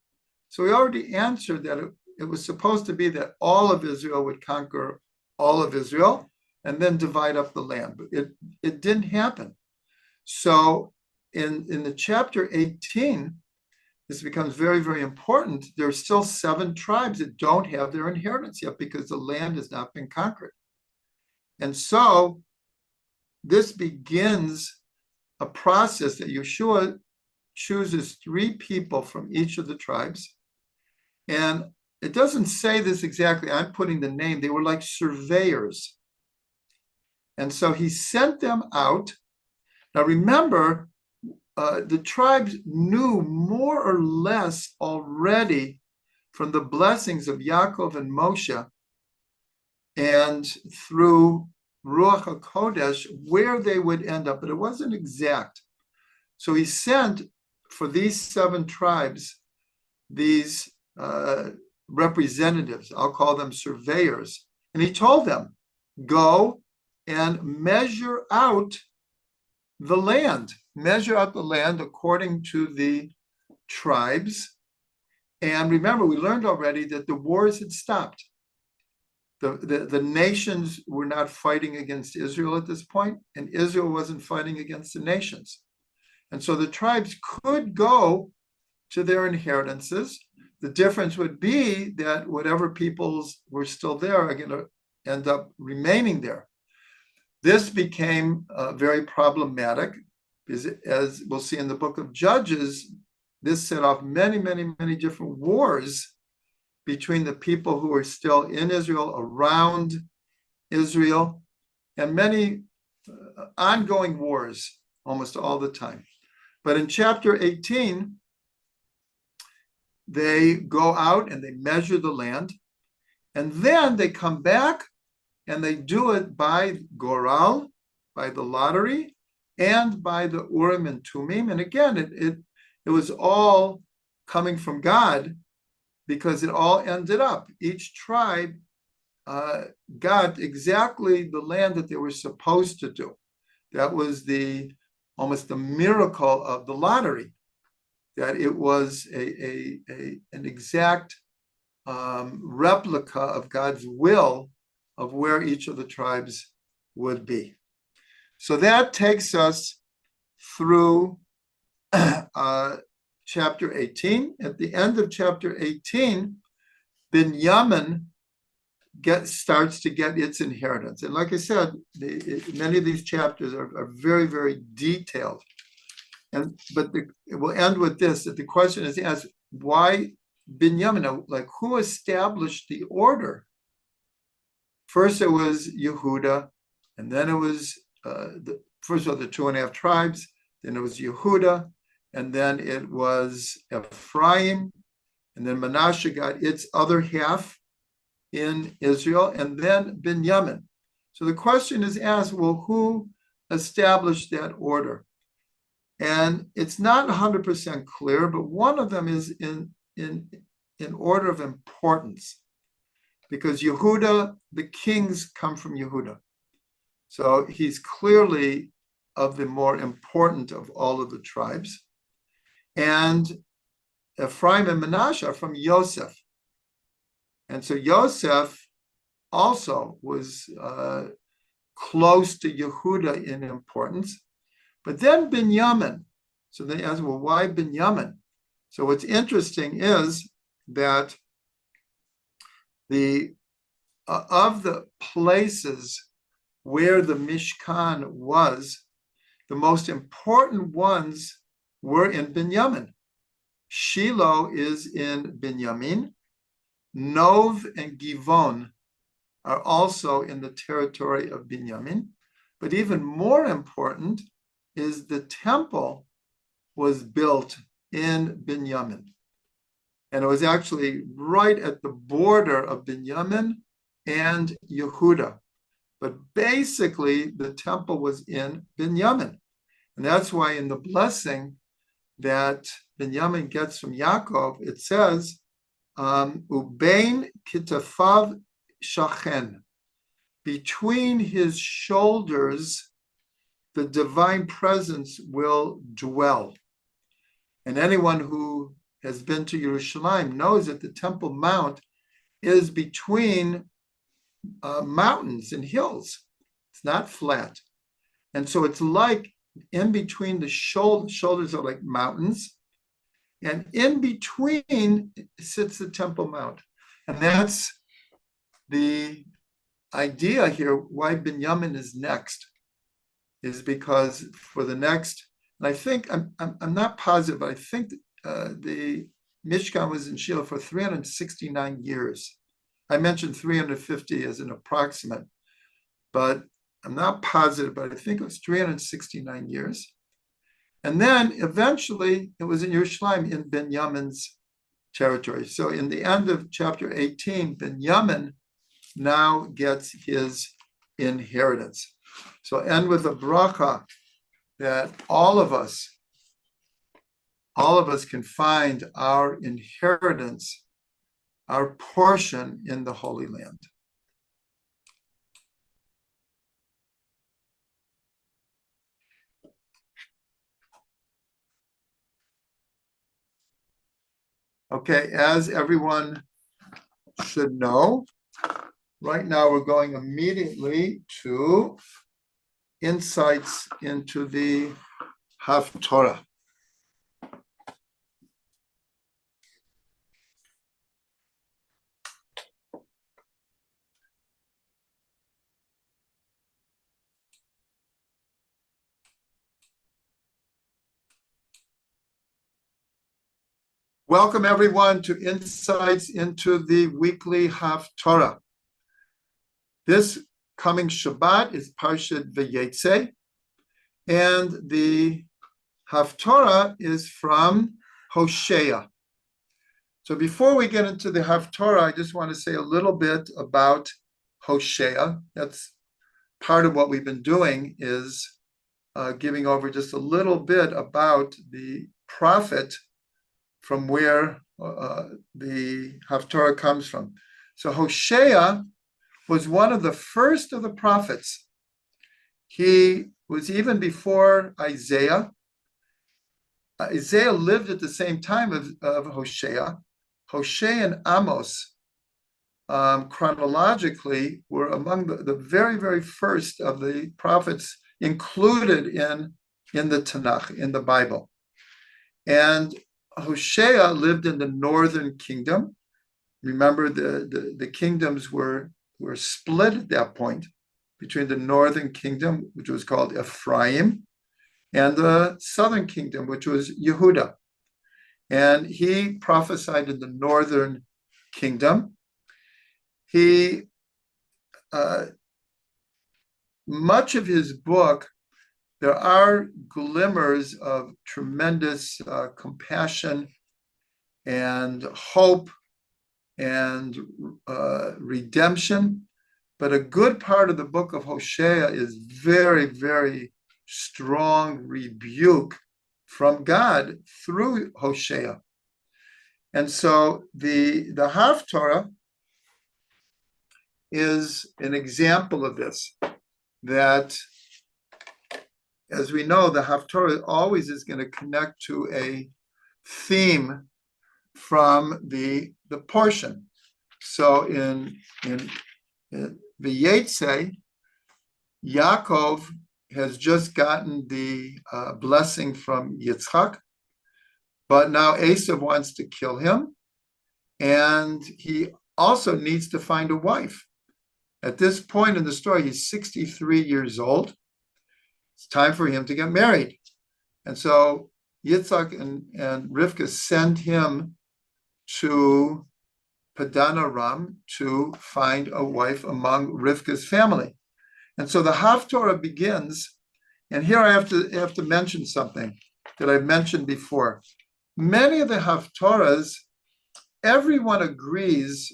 Speaker 1: So we already answered that it was supposed to be that all of Israel would conquer all of Israel and then divide up the land, but it didn't happen. So in the chapter 18, this becomes very, very important. There are still 7 tribes that don't have their inheritance yet because the land has not been conquered. And so this begins a process that Yehoshua chooses 3 people from each of the tribes. And it doesn't say this exactly. I'm putting the name. They were like surveyors. And so he sent them out. Now remember, the tribes knew more or less already from the blessings of Yaakov and Moshe and through Ruach HaKodesh where they would end up, but it wasn't exact. So he sent for these 7 tribes these representatives, I'll call them surveyors, and he told them, go and measure out the land according to the tribes. And remember, we learned already that the wars had stopped. The nations were not fighting against Israel at this point, and Israel wasn't fighting against the nations. And so the tribes could go to their inheritances. The difference would be that whatever peoples were still there are going to end up remaining there. This became very problematic because, as we'll see in the book of Judges, this set off many, many, many different wars between the people who were still in Israel, around Israel, and many ongoing wars almost all the time. But in chapter 18, they go out and they measure the land, and then they come back and they do it by Goral, by the lottery, and by the Urim and Tumim. And again, it was all coming from God because it all ended up. Each tribe got exactly the land that they were supposed to do. That was almost the miracle of the lottery, that it was an exact replica of God's will of where each of the tribes would be. So that takes us through chapter 18. At the end of chapter 18, Binyamin starts to get its inheritance. And like I said, many of these chapters are very, very detailed. But we'll end with this, that the question is asked, why Binyamin? Like, who established the order? First it was Yehuda, and then it was, first of all, the 2.5 tribes, then it was Yehuda, and then it was Ephraim, and then Manasseh got its other half in Israel, and then Binyamin. So the question is asked, well, who established that order? And it's not 100% clear, but one of them is in order of importance, because Yehuda, the kings come from Yehuda. So he's clearly of the more important of all of the tribes. And Ephraim and Manasseh are from Yosef. And so Yosef also was close to Yehuda in importance. But then Binyamin. So they ask, well, why Binyamin? So what's interesting is that of the places where the Mishkan was, the most important ones were in Binyamin. Shiloh is in Binyamin. Nov and Givon are also in the territory of Binyamin. But even more important is the temple was built in Binyamin. And it was actually right at the border of Binyamin and Yehuda. But basically, the temple was in Binyamin. And that's why in the blessing that Binyamin gets from Yaakov, it says, Ubein kitafav shachen. Between his shoulders, the divine presence will dwell. And anyone who has been to Jerusalem knows that the Temple Mount is between mountains and hills. It's not flat. And so it's like in between the shoulders are like mountains. And in between sits the Temple Mount. And that's the idea here why Binyamin is next, is because for the next, and I think, I'm not positive, but I think the Mishkan was in Shiloh for 369 years. I mentioned 350 as an approximate, but I'm not positive, but I think it was 369 years. And then eventually it was in Yerushalayim in Binyamin's territory. So in the end of chapter 18, Binyamin now gets his inheritance. So end with a bracha that all of us can find our inheritance, our portion in the Holy Land. Okay, as everyone should know, right now we're going immediately to insights into the Haftorah. Welcome everyone to Insights into the weekly Haftorah. This coming Shabbat is Parshat Vayetze, and the Haftorah is from Hosea. So before we get into the Haftorah, I just want to say a little bit about Hosea. That's part of what we've been doing, is giving over just a little bit about the prophet from where the Haftorah comes from. So Hosea was one of the first of the prophets. He was even before Isaiah. Isaiah lived at the same time of Hosea. Hosea and Amos, chronologically, were among the very, very first of the prophets included in the Tanakh, in the Bible. And Hosea lived in the northern kingdom. Remember, the kingdoms were split at that point between the northern kingdom, which was called Ephraim, and the southern kingdom, which was Yehuda. And he prophesied in the northern kingdom. He, much of his book, there are glimmers of tremendous compassion and hope and redemption. But a good part of the book of Hosea is very, very strong rebuke from God through Hosea. And so the Haftorah is an example of this, that, as we know, the Haftorah always is going to connect to a theme from the portion. So in Vayetze, Yaakov has just gotten the blessing from Yitzchak, but now Esav wants to kill him, and he also needs to find a wife. At this point in the story, he's 63 years old. It's time for him to get married. And so Yitzchak and Rivka send him to Padan Aram to find a wife among Rivka's family. And so the Haftorah begins, and here I have to mention something that I've mentioned before. Many of the Haftorahs, everyone agrees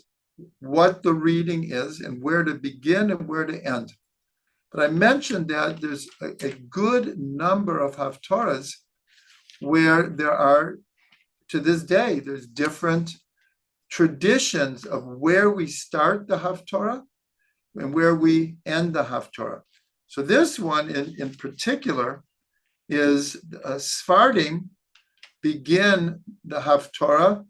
Speaker 1: what the reading is and where to begin and where to end. But I mentioned that there's a good number of Haftorahs where there are, to this day, there's different traditions of where we start the Haftorah and where we end the Haftorah. So this one in particular is Sephardim begin the Haftorah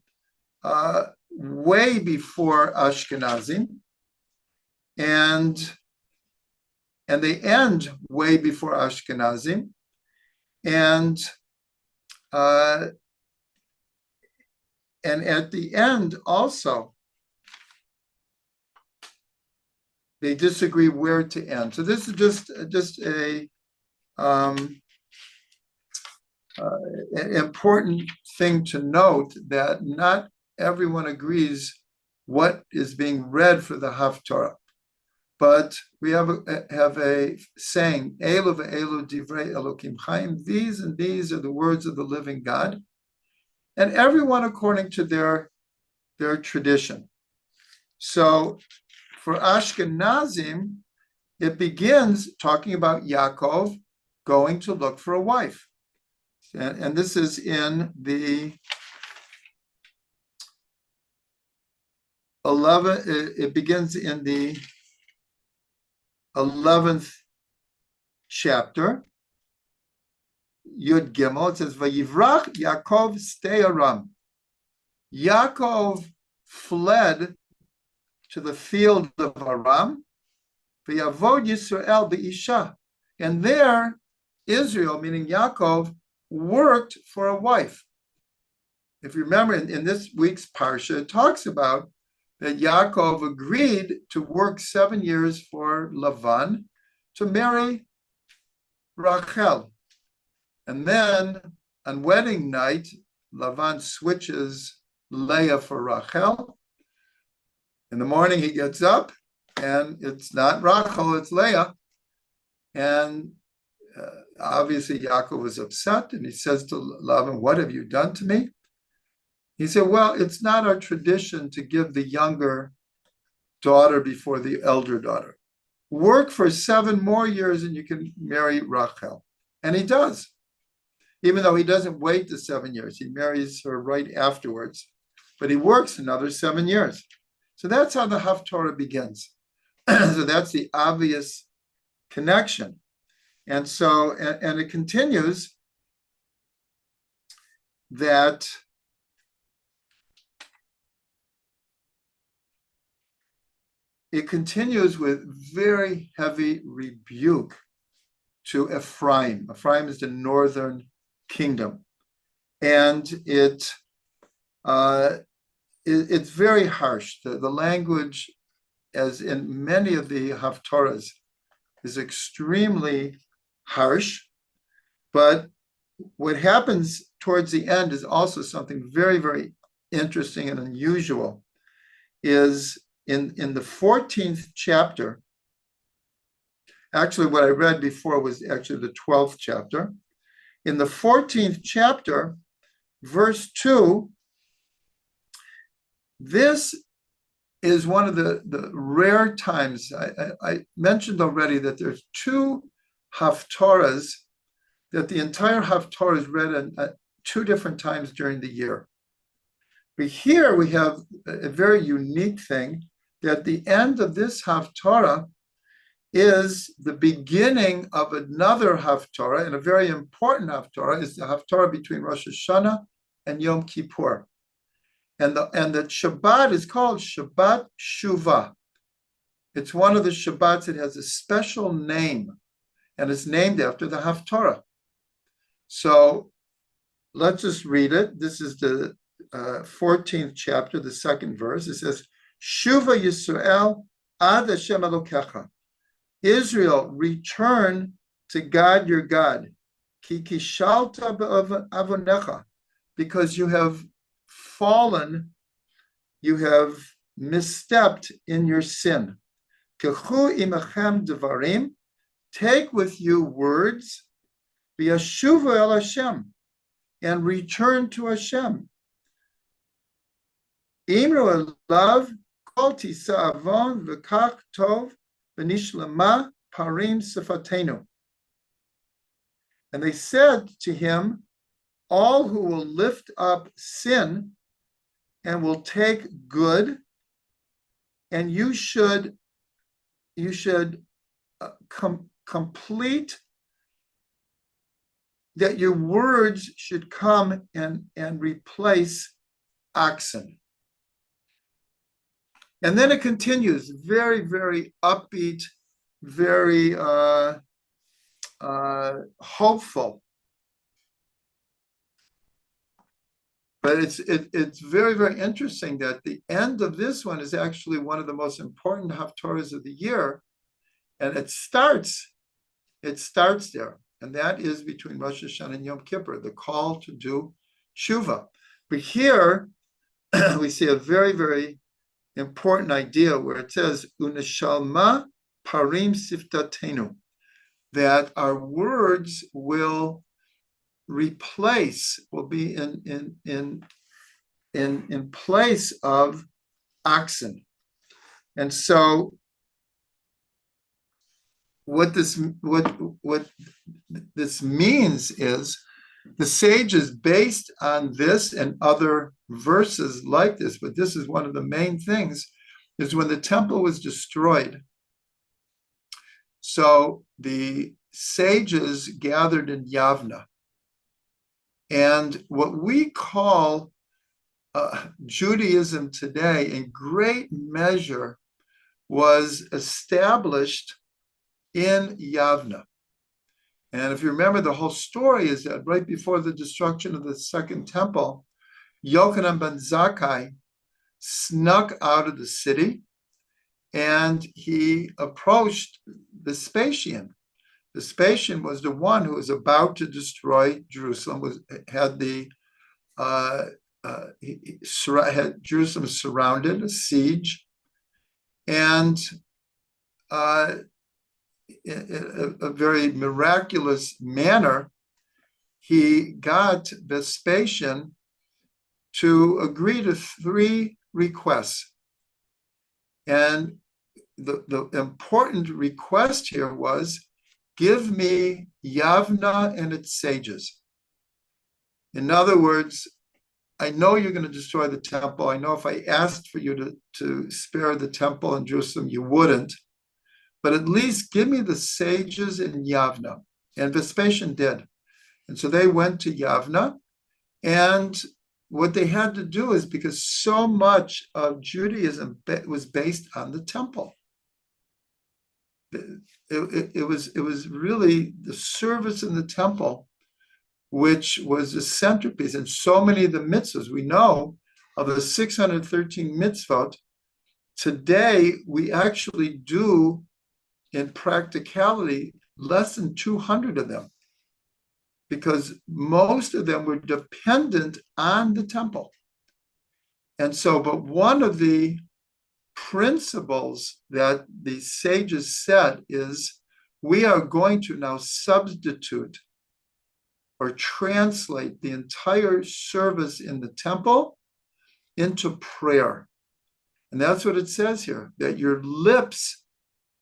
Speaker 1: way before Ashkenazim, and they end way before Ashkenazim, and And at the end also, they disagree where to end. So this is just an important thing to note, that not everyone agrees what is being read for the Haftarah. But we have a saying, Elu ve'elu divrei Elokim Chaim, these and these are the words of the living God, and everyone according to their tradition. So for Ashkenazim, it begins talking about Yaakov going to look for a wife. And this is in the it begins in the 11th chapter, Yud Gimel. It says, Vayivrach Yaakov stay Aram. Yaakov fled to the field of Aram, Vayavod Yisrael be'isha. And there, Israel, meaning Yaakov, worked for a wife. If you remember, in this week's Parsha, it talks about that Yaakov agreed to work 7 years for Lavan to marry Rachel. And then on wedding night, Lavan switches Leah for Rachel. In the morning, he gets up, and it's not Rachel, it's Leah. And obviously, Yaakov was upset, and he says to Lavan, "What have you done to me?" He said, "Well, it's not our tradition to give the younger daughter before the elder daughter. Work for 7 more years and you can marry Rachel." And he does. Even though he doesn't wait the 7 years, he marries her right afterwards, but he works another 7 years. So that's how the Haftarah begins. So that's the obvious connection. And so, and it continues that it continues with very heavy rebuke to Ephraim. Ephraim is the northern kingdom. And it's very harsh. The language, as in many of the Haftarahs, is extremely harsh. But what happens towards the end is also something very, very interesting and unusual, is in the 14th chapter. Actually, what I read before was actually the 12th chapter. In the 14th chapter, verse 2, this is one of the rare times. I mentioned already that there's 2 Haftarahs, that the entire Haftarah is read at 2 different times during the year. But here we have a very unique thing, that the end of this Haftarah is the beginning of another Haftarah, and a very important Haftarah is the Haftarah between Rosh Hashanah and Yom Kippur. And the Shabbat is called Shabbat Shuvah. It's one of the Shabbats that has a special name, and it's named after the Haftarah. So let's just read it. This is the 14th chapter, the 2nd verse. It says, Shuva Yisrael ad Hashem Elokecha. Israel, return to God your God. Ki kishalta be'avonecha, because you have fallen, you have misstepped in your sin. Kechu imachem devarim, take with you words, v'yashuvu el Hashem, and return to Hashem. Imru elav kol tisa avon v'kach tov v'nishlama parim sifatenu. And they said to him, all who will lift up sin and will take good, and you should complete that your words should come and replace oxen. And then it continues, very, very upbeat, very hopeful. But it's very, very interesting that the end of this one is actually one of the most important haftarahs of the year, and it starts there, and that is between Rosh Hashanah and Yom Kippur, the call to do tshuva. But here we see a very, very important idea where it says uneshalma parim siftatenu, that our words will be in place of oxen. And so what this means is the sages, based on this and other verses like this, but this is one of the main things, is when the temple was destroyed. So the sages gathered in Yavna. And what we call Judaism today, in great measure, was established in Yavna. And if you remember, the whole story is that right before the destruction of the Second Temple, Yochanan ben Zakkai snuck out of the city and he approached Vespasian. Vespasian was the one who was about to destroy Jerusalem, had Jerusalem surrounded, a siege, and in a very miraculous manner, he got Vespasian to agree to 3 requests. And the important request here was, give me Yavna and its sages. In other words, I know you're going to destroy the temple. I know if I asked for you to spare the temple in Jerusalem, you wouldn't. But at least give me the sages in Yavna. And Vespasian did. And so they went to Yavna. And what they had to do is, because so much of Judaism was based on the temple. It was really the service in the temple, which was the centerpiece. And so many of the mitzvahs, we know of the 613 mitzvot, today we actually do, in practicality, less than 200 of them, because most of them were dependent on the temple. And so, but one of the principles that the sages said is, we are going to now substitute or translate the entire service in the temple into prayer. And that's what it says here, that your lips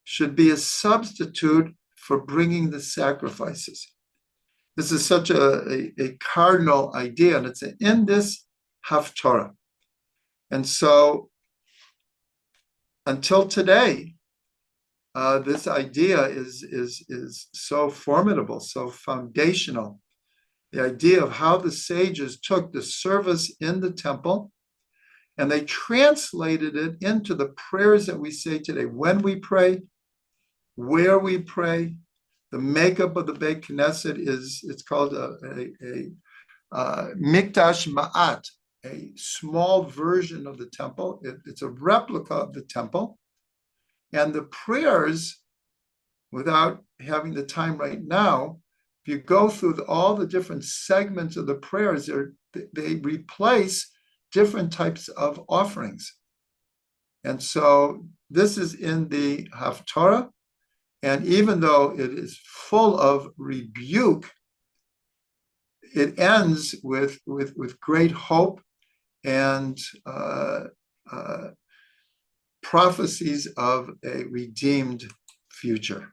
Speaker 1: should be a substitute for bringing the sacrifices. This is such a cardinal idea, and it's in this haftarah. And so until today, this idea is so formidable, so foundational. The idea of how the sages took the service in the temple and they translated it into the prayers that we say today. When we pray, where we pray, the makeup of the Beit Knesset it's called a Mikdash Ma'at, a small version of the temple. It's a replica of the temple. And the prayers, without having the time right now, if you go through all the different segments of the prayers, they replace different types of offerings. And so this is in the Haftarah. And even though it is full of rebuke, it ends with great hope and prophecies of a redeemed future.